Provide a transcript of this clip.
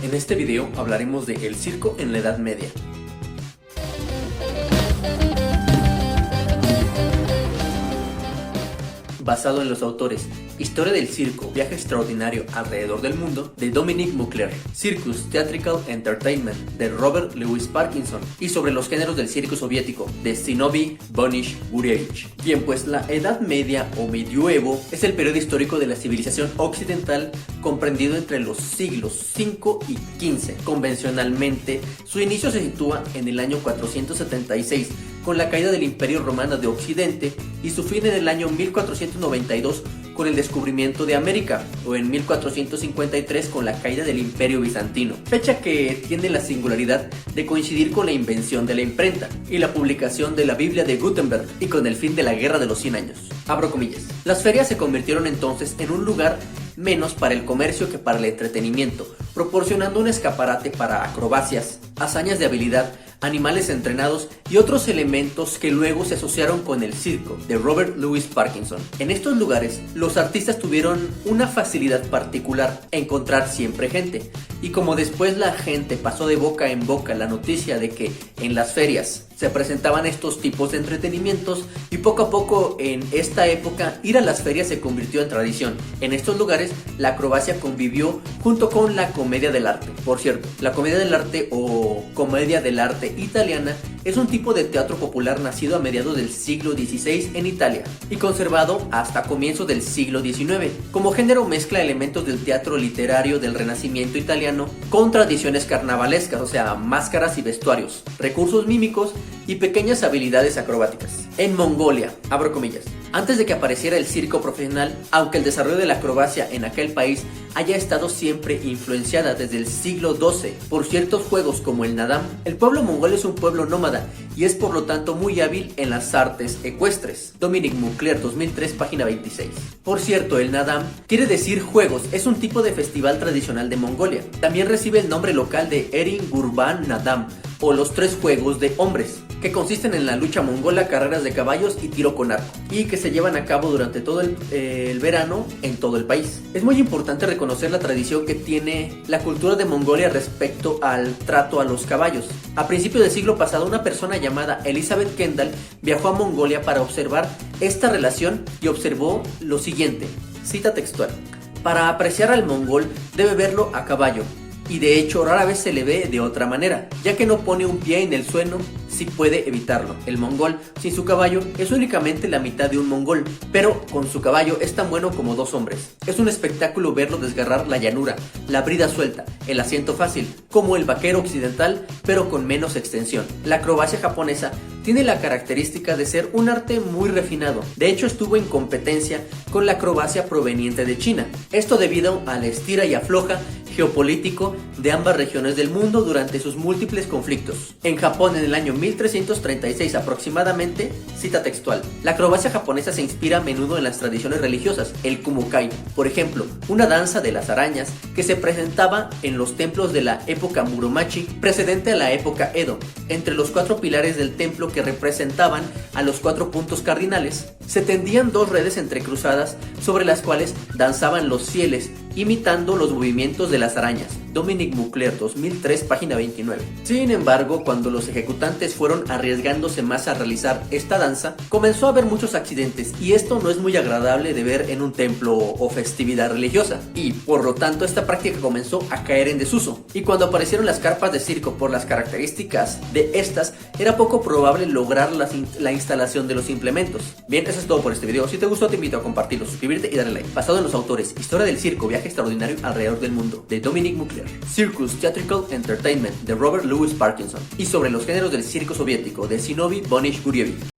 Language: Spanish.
En este video hablaremos de el circo en la Edad Media. Basado en los autores Historia del circo, viaje extraordinario alrededor del mundo, de Dominique Moucler, Circus Theatrical Entertainment, de Robert Louis Parkinson, y sobre los géneros del circo soviético, de Zinovy Bonish-Gurevich. Bien, pues la Edad Media o Medioevo es el periodo histórico de la civilización occidental comprendido entre los siglos V y XV. Convencionalmente, su inicio se sitúa en el año 476, con la caída del Imperio Romano de Occidente, y su fin en el año 1492 con el descubrimiento de América, o en 1453 con la caída del Imperio Bizantino, fecha que tiene la singularidad de coincidir con la invención de la imprenta y la publicación de la Biblia de Gutenberg, y con el fin de la Guerra de los 100 años. Abro comillas. Las ferias se convirtieron entonces en un lugar menos para el comercio que para el entretenimiento, proporcionando un escaparate para acrobacias, hazañas de habilidad, animales entrenados y otros elementos que luego se asociaron con el circo, de Robert Louis Parkinson. En estos lugares, los artistas tuvieron una facilidad particular: encontrar siempre gente. Y como después la gente pasó de boca en boca la noticia de que en las ferias se presentaban estos tipos de entretenimientos, y poco a poco en esta época ir a las ferias se convirtió en tradición. En estos lugares la acrobacia convivió junto con la comedia del arte. Por cierto, la comedia del arte o comedia del arte italiana es un tipo de teatro popular nacido a mediados del siglo XVI en Italia y conservado hasta comienzos del siglo XIX. Como género mezcla elementos del teatro literario del Renacimiento italiano con tradiciones carnavalescas, o sea, máscaras y vestuarios, recursos mímicos y pequeñas habilidades acrobáticas. En Mongolia, abro comillas, antes de que apareciera el circo profesional, aunque el desarrollo de la acrobacia en aquel país haya estado siempre influenciada desde el siglo XII por ciertos juegos como el nadam, el pueblo mongol es un pueblo nómada y es por lo tanto muy hábil en las artes ecuestres. Dominique Moucler, 2003, página 26. Por cierto, el nadam quiere decir juegos, es un tipo de festival tradicional de Mongolia. También recibe el nombre local de Erin Gurban Nadam, o los tres juegos de hombres, que consisten en la lucha mongola, carreras de caballos y tiro con arco, y que se llevan a cabo durante todo el verano en todo el país. Es muy importante reconocer la tradición que tiene la cultura de Mongolia respecto al trato a los caballos. A principios del siglo pasado, una persona llamada Elizabeth Kendall viajó a Mongolia para observar esta relación y observó lo siguiente, cita textual: para apreciar al mongol debe verlo a caballo, y de hecho rara vez se le ve de otra manera, ya que no pone un pie en el suelo si puede evitarlo. El mongol sin su caballo es únicamente la mitad de un mongol, pero con su caballo es tan bueno como dos hombres. Es un espectáculo verlo desgarrar la llanura, la brida suelta, el asiento fácil, como el vaquero occidental, pero con menos extensión. La acrobacia japonesa tiene la característica de ser un arte muy refinado. De hecho, estuvo en competencia con la acrobacia proveniente de China. Esto debido al estira y afloja geopolítico de ambas regiones del mundo durante sus múltiples conflictos. En Japón, en el año 1336 aproximadamente, cita textual: la acrobacia japonesa se inspira a menudo en las tradiciones religiosas, el kumokai, por ejemplo, una danza de las arañas que se presentaba en los templos de la época Muromachi, precedente a la época Edo. Entre los cuatro pilares del templo, que representaban a los 4 puntos cardinales, se tendían 2 redes entrecruzadas sobre las cuales danzaban los fieles, imitando los movimientos de las arañas. Dominique Moucler, 2003, página 29. Sin embargo, cuando los ejecutantes fueron arriesgándose más a realizar esta danza, comenzó a haber muchos accidentes, y esto no es muy agradable de ver en un templo o festividad religiosa, y por lo tanto esta práctica comenzó a caer en desuso. Y cuando aparecieron las carpas de circo, por las características de estas, era poco probable lograr la instalación de los implementos. Bien, eso es todo por este video. Si te gustó, te invito a compartirlo, suscribirte y darle like. Basado en los autores Historia del circo, viaje extraordinario alrededor del mundo, de Dominique Moucler, Circus Theatrical Entertainment, de Robert Louis Parkinson, y sobre los géneros del circo soviético, de Zinovy Bonish-Gurevich.